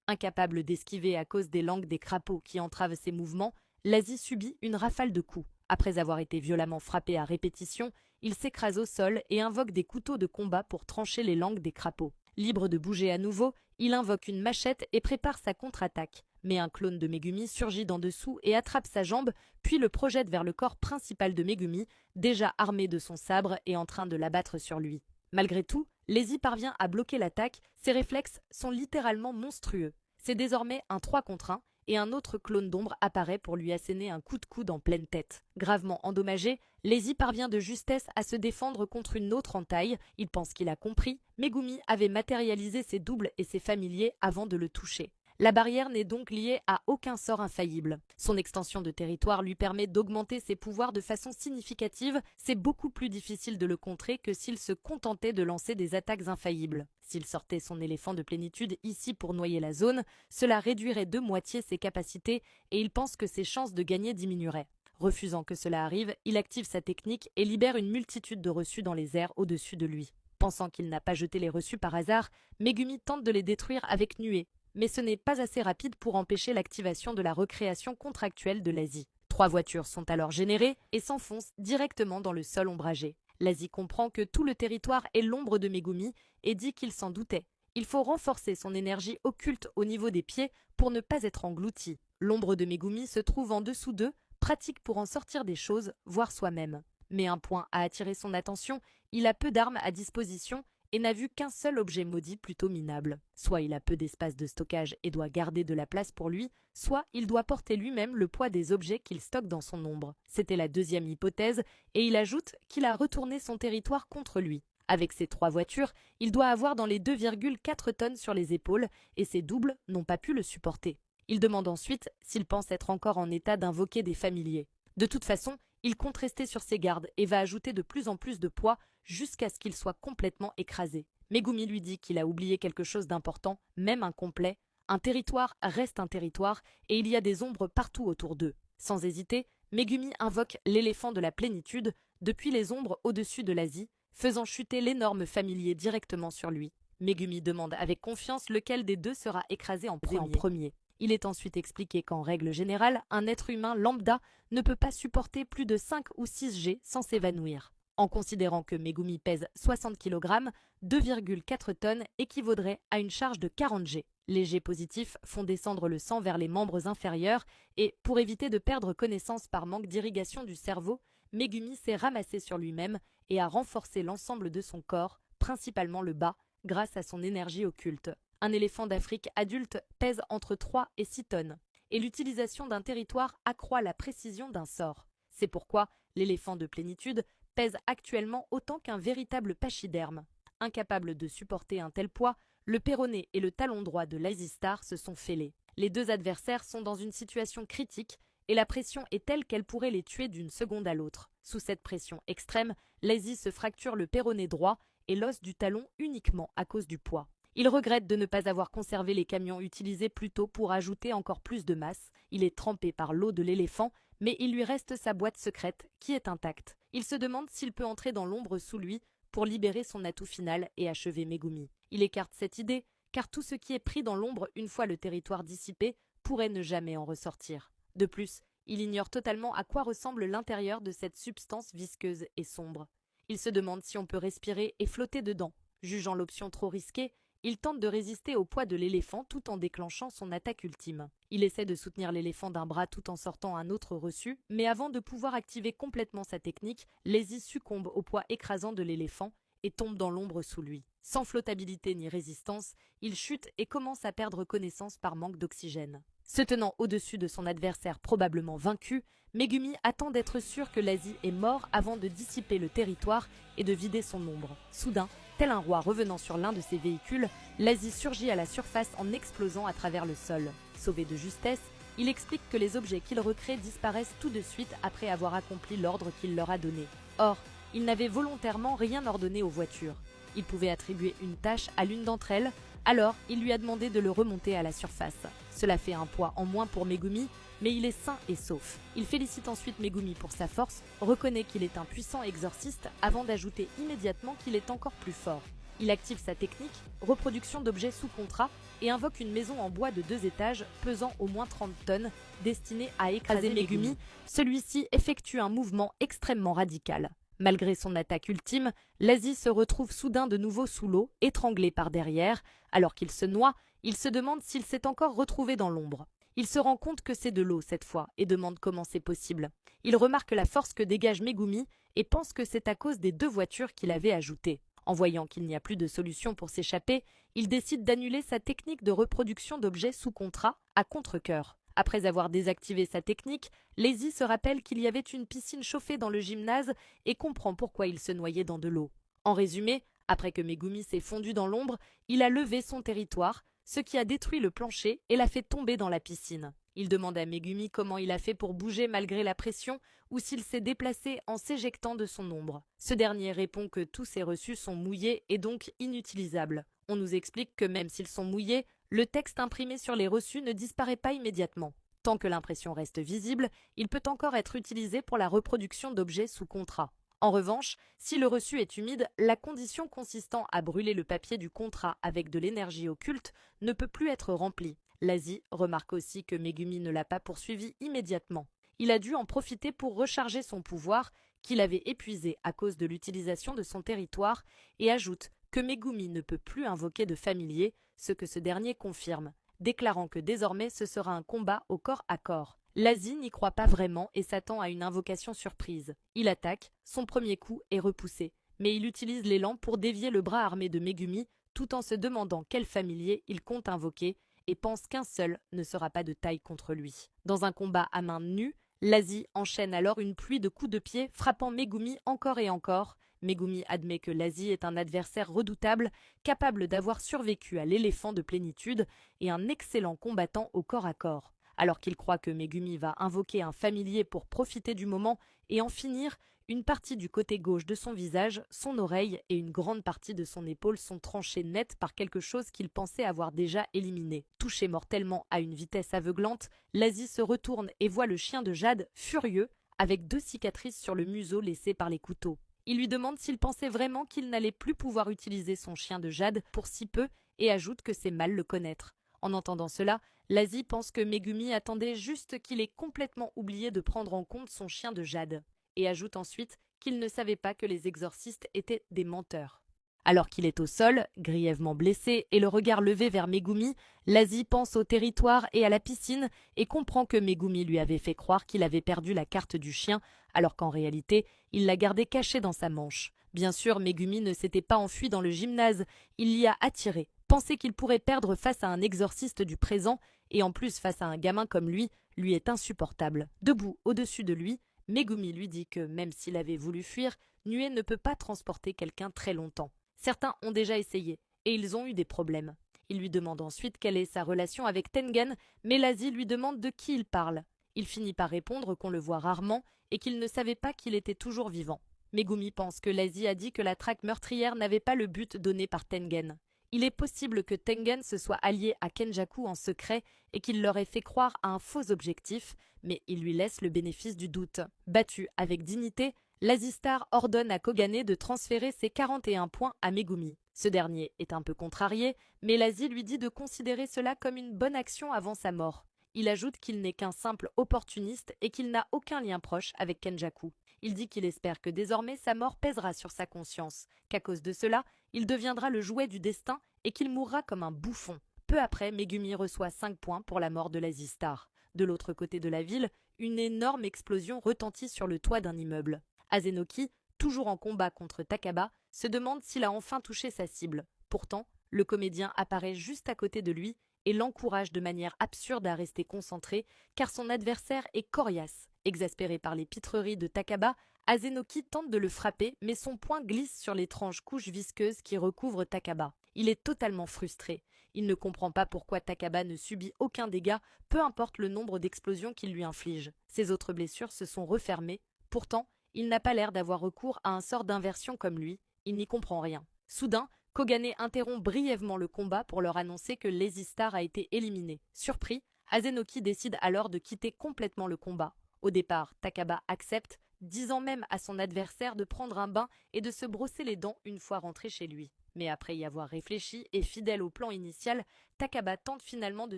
Incapable d'esquiver à cause des langues des crapauds qui entravent ses mouvements, Lazy subit une rafale de coups. Après avoir été violemment frappé à répétition, il s'écrase au sol et invoque des couteaux de combat pour trancher les langues des crapauds. Libre de bouger à nouveau, il invoque une machette et prépare sa contre-attaque. Mais un clone de Megumi surgit d'en dessous et attrape sa jambe, puis le projette vers le corps principal de Megumi, déjà armé de son sabre et en train de l'abattre sur lui. Malgré tout, Lazy parvient à bloquer l'attaque, ses réflexes sont littéralement monstrueux. C'est désormais un 3 contre 1, et un autre clone d'ombre apparaît pour lui asséner un coup de coude en pleine tête. Gravement endommagé, Lazy parvient de justesse à se défendre contre une autre entaille. Il pense qu'il a compris. Megumi avait matérialisé ses doubles et ses familiers avant de le toucher. La barrière n'est donc liée à aucun sort infaillible. Son extension de territoire lui permet d'augmenter ses pouvoirs de façon significative. C'est beaucoup plus difficile de le contrer que s'il se contentait de lancer des attaques infaillibles. S'il sortait son éléphant de plénitude ici pour noyer la zone, cela réduirait de moitié ses capacités et il pense que ses chances de gagner diminueraient. Refusant que cela arrive, il active sa technique et libère une multitude de reçus dans les airs au-dessus de lui. Pensant qu'il n'a pas jeté les reçus par hasard, Megumi tente de les détruire avec nuée. Mais ce n'est pas assez rapide pour empêcher l'activation de la recréation contractuelle de Lazy. 3 voitures sont alors générées et s'enfoncent directement dans le sol ombragé. Lazy comprend que tout le territoire est l'ombre de Megumi et dit qu'il s'en doutait. Il faut renforcer son énergie occulte au niveau des pieds pour ne pas être englouti. L'ombre de Megumi se trouve en dessous d'eux, pratique pour en sortir des choses, voire soi-même. Mais un point a attiré son attention, il a peu d'armes à disposition et n'a vu qu'un seul objet maudit plutôt minable. Soit il a peu d'espace de stockage et doit garder de la place pour lui, soit il doit porter lui-même le poids des objets qu'il stocke dans son ombre. C'était la deuxième hypothèse, et il ajoute qu'il a retourné son territoire contre lui. Avec ses 3 voitures, il doit avoir dans les 2,4 tonnes sur les épaules, et ses doubles n'ont pas pu le supporter. Il demande ensuite s'il pense être encore en état d'invoquer des familiers. De toute façon, il compte rester sur ses gardes et va ajouter de plus en plus de poids jusqu'à ce qu'il soit complètement écrasé. Megumi lui dit qu'il a oublié quelque chose d'important, même incomplet. Un territoire reste un territoire et il y a des ombres partout autour d'eux. Sans hésiter, Megumi invoque l'éléphant de la plénitude depuis les ombres au-dessus de Lazy, faisant chuter l'énorme familier directement sur lui. Megumi demande avec confiance lequel des deux sera écrasé en premier. Il est ensuite expliqué qu'en règle générale, un être humain lambda ne peut pas supporter plus de 5 ou 6 G sans s'évanouir. En considérant que Megumi pèse 60 kg, 2,4 tonnes équivaudrait à une charge de 40 G. Les G positifs font descendre le sang vers les membres inférieurs et, pour éviter de perdre connaissance par manque d'irrigation du cerveau, Megumi s'est ramassé sur lui-même et a renforcé l'ensemble de son corps, principalement le bas, grâce à son énergie occulte. Un éléphant d'Afrique adulte pèse entre 3 et 6 tonnes, et l'utilisation d'un territoire accroît la précision d'un sort. C'est pourquoi l'éléphant de plénitude pèse actuellement autant qu'un véritable pachyderme. Incapable de supporter un tel poids, le péroné et le talon droit de Lazy Star se sont fêlés. Les deux adversaires sont dans une situation critique et la pression est telle qu'elle pourrait les tuer d'une seconde à l'autre. Sous cette pression extrême, Lazy se fracture le péroné droit et l'os du talon uniquement à cause du poids. Il regrette de ne pas avoir conservé les camions utilisés plus tôt pour ajouter encore plus de masse. Il est trempé par l'eau de l'éléphant, mais il lui reste sa boîte secrète qui est intacte. Il se demande s'il peut entrer dans l'ombre sous lui pour libérer son atout final et achever Megumi. Il écarte cette idée, car tout ce qui est pris dans l'ombre une fois le territoire dissipé pourrait ne jamais en ressortir. De plus, il ignore totalement à quoi ressemble l'intérieur de cette substance visqueuse et sombre. Il se demande si on peut respirer et flotter dedans. Jugeant l'option trop risquée, il tente de résister au poids de l'éléphant tout en déclenchant son attaque ultime. Il essaie de soutenir l'éléphant d'un bras tout en sortant un autre reçu, mais avant de pouvoir activer complètement sa technique, Lazy succombe au poids écrasant de l'éléphant et tombe dans l'ombre sous lui. Sans flottabilité ni résistance, il chute et commence à perdre connaissance par manque d'oxygène. Se tenant au-dessus de son adversaire probablement vaincu, Megumi attend d'être sûr que Lazy est mort avant de dissiper le territoire et de vider son ombre. Soudain, tel un roi revenant sur l'un de ses véhicules, Lazy surgit à la surface en explosant à travers le sol. Sauvé de justesse, il explique que les objets qu'il recrée disparaissent tout de suite après avoir accompli l'ordre qu'il leur a donné. Or, il n'avait volontairement rien ordonné aux voitures. Il pouvait attribuer une tâche à l'une d'entre elles, alors il lui a demandé de le remonter à la surface. Cela fait un poids en moins pour Megumi, mais il est sain et sauf. Il félicite ensuite Megumi pour sa force, reconnaît qu'il est un puissant exorciste avant d'ajouter immédiatement qu'il est encore plus fort. Il active sa technique, reproduction d'objets sous contrat, et invoque une maison en bois de 2 étages pesant au moins 30 tonnes, destinée à écraser Megumi. Celui-ci effectue un mouvement extrêmement radical. Malgré son attaque ultime, Lassie se retrouve soudain de nouveau sous l'eau, étranglé par derrière. Alors qu'il se noie, il se demande s'il s'est encore retrouvé dans l'ombre. Il se rend compte que c'est de l'eau cette fois et demande comment c'est possible. Il remarque la force que dégage Megumi et pense que c'est à cause des 2 voitures qu'il avait ajoutées. En voyant qu'il n'y a plus de solution pour s'échapper, il décide d'annuler sa technique de reproduction d'objets sous contrat à contre-cœur. Après avoir désactivé sa technique, Lassie se rappelle qu'il y avait une piscine chauffée dans le gymnase et comprend pourquoi il se noyait dans de l'eau. En résumé, après que Megumi s'est fondu dans l'ombre, il a levé son territoire, ce qui a détruit le plancher et l'a fait tomber dans la piscine. Il demande à Megumi comment il a fait pour bouger malgré la pression ou s'il s'est déplacé en s'éjectant de son ombre. Ce dernier répond que tous ses reçus sont mouillés et donc inutilisables. On nous explique que même s'ils sont mouillés, le texte imprimé sur les reçus ne disparaît pas immédiatement. Tant que l'impression reste visible, il peut encore être utilisé pour la reproduction d'objets sous contrat. En revanche, si le reçu est humide, la condition consistant à brûler le papier du contrat avec de l'énergie occulte ne peut plus être remplie. Lassie remarque aussi que Megumi ne l'a pas poursuivi immédiatement. Il a dû en profiter pour recharger son pouvoir, qu'il avait épuisé à cause de l'utilisation de son territoire, et ajoute que Megumi ne peut plus invoquer de familier, ce que ce dernier confirme, déclarant que désormais ce sera un combat au corps à corps. Lassie n'y croit pas vraiment et s'attend à une invocation surprise. Il attaque, son premier coup est repoussé, mais il utilise l'élan pour dévier le bras armé de Megumi tout en se demandant quel familier il compte invoquer et pense qu'un seul ne sera pas de taille contre lui. Dans un combat à main nue, Lassie enchaîne alors une pluie de coups de pied frappant Megumi encore et encore. Megumi admet que Lassie est un adversaire redoutable, capable d'avoir survécu à l'éléphant de plénitude et un excellent combattant au corps à corps. Alors qu'il croit que Megumi va invoquer un familier pour profiter du moment et en finir, une partie du côté gauche de son visage, son oreille et une grande partie de son épaule sont tranchées net par quelque chose qu'il pensait avoir déjà éliminé. Touché mortellement à une vitesse aveuglante, Lassie se retourne et voit le chien de Jade furieux, avec 2 cicatrices sur le museau laissées par les couteaux. Il lui demande s'il pensait vraiment qu'il n'allait plus pouvoir utiliser son chien de Jade pour si peu et ajoute que c'est mal le connaître. En entendant cela, Lassie pense que Megumi attendait juste qu'il ait complètement oublié de prendre en compte son chien de Jade, et ajoute ensuite qu'il ne savait pas que les exorcistes étaient des menteurs. Alors qu'il est au sol, grièvement blessé et le regard levé vers Megumi, Lassie pense au territoire et à la piscine et comprend que Megumi lui avait fait croire qu'il avait perdu la carte du chien, alors qu'en réalité, il l'a gardée cachée dans sa manche. Bien sûr, Megumi ne s'était pas enfui dans le gymnase, il l'y a attiré. Penser qu'il pourrait perdre face à un exorciste du présent, et en plus face à un gamin comme lui est insupportable. Debout au-dessus de lui, Megumi lui dit que même s'il avait voulu fuir, Nue ne peut pas transporter quelqu'un très longtemps. Certains ont déjà essayé, et ils ont eu des problèmes. Il lui demande ensuite quelle est sa relation avec Tengen, mais Lassie lui demande de qui il parle. Il finit par répondre qu'on le voit rarement et qu'il ne savait pas qu'il était toujours vivant. Megumi pense que Lassie a dit que la traque meurtrière n'avait pas le but donné par Tengen. Il est possible que Tengen se soit allié à Kenjaku en secret et qu'il leur ait fait croire à un faux objectif, mais il lui laisse le bénéfice du doute. Battu avec dignité, Lassie Star ordonne à Kogane de transférer ses 41 points à Megumi. Ce dernier est un peu contrarié, mais Lassie lui dit de considérer cela comme une bonne action avant sa mort. Il ajoute qu'il n'est qu'un simple opportuniste et qu'il n'a aucun lien proche avec Kenjaku. Il dit qu'il espère que désormais sa mort pèsera sur sa conscience, qu'à cause de cela, il deviendra le jouet du destin et qu'il mourra comme un bouffon. Peu après, Megumi reçoit 5 points pour la mort de Lassie Star. De l'autre côté de la ville, une énorme explosion retentit sur le toit d'un immeuble. Azenoki, toujours en combat contre Takaba, se demande s'il a enfin touché sa cible. Pourtant, le comédien apparaît juste à côté de lui et l'encourage de manière absurde à rester concentré, car son adversaire est coriace. Exaspéré par les pitreries de Takaba, Azenoki tente de le frapper, mais son poing glisse sur l'étrange couche visqueuse qui recouvre Takaba. Il est totalement frustré. Il ne comprend pas pourquoi Takaba ne subit aucun dégât, peu importe le nombre d'explosions qu'il lui inflige. Ses autres blessures se sont refermées. Pourtant, il n'a pas l'air d'avoir recours à un sort d'inversion comme lui. Il n'y comprend rien. Soudain, Kogane interrompt brièvement le combat pour leur annoncer que Lassie Star a été éliminé. Surpris, Azenoki décide alors de quitter complètement le combat. Au départ, Takaba accepte, disant même à son adversaire de prendre un bain et de se brosser les dents une fois rentré chez lui. Mais après y avoir réfléchi et fidèle au plan initial, Takaba tente finalement de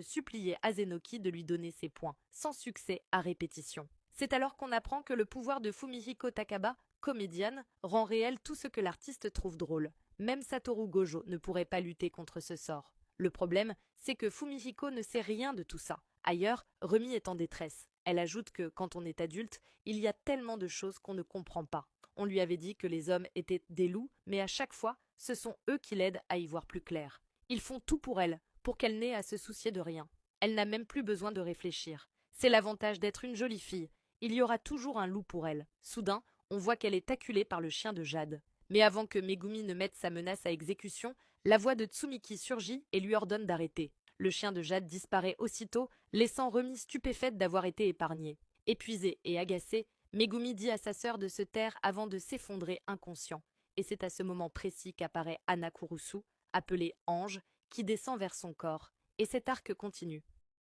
supplier Azenoki de lui donner ses points, sans succès à répétition. C'est alors qu'on apprend que le pouvoir de Fumihiko Takaba, comédienne, rend réel tout ce que l'artiste trouve drôle. Même Satoru Gojo ne pourrait pas lutter contre ce sort. Le problème, c'est que Fumihiko ne sait rien de tout ça. Ailleurs, Remi est en détresse. Elle ajoute que, quand on est adulte, il y a tellement de choses qu'on ne comprend pas. On lui avait dit que les hommes étaient des loups, mais à chaque fois, ce sont eux qui l'aident à y voir plus clair. Ils font tout pour elle, pour qu'elle n'ait à se soucier de rien. Elle n'a même plus besoin de réfléchir. C'est l'avantage d'être une jolie fille. Il y aura toujours un loup pour elle. Soudain, on voit qu'elle est acculée par le chien de Jade. Mais avant que Megumi ne mette sa menace à exécution, la voix de Tsumiki surgit et lui ordonne d'arrêter. Le chien de Jade disparaît aussitôt, laissant Remi stupéfaite d'avoir été épargnée. Épuisée et agacée, Megumi dit à sa sœur de se taire avant de s'effondrer inconscient. Et c'est à ce moment précis qu'apparaît Anakurusu, appelée Ange, qui descend vers son corps. Et cet arc continue.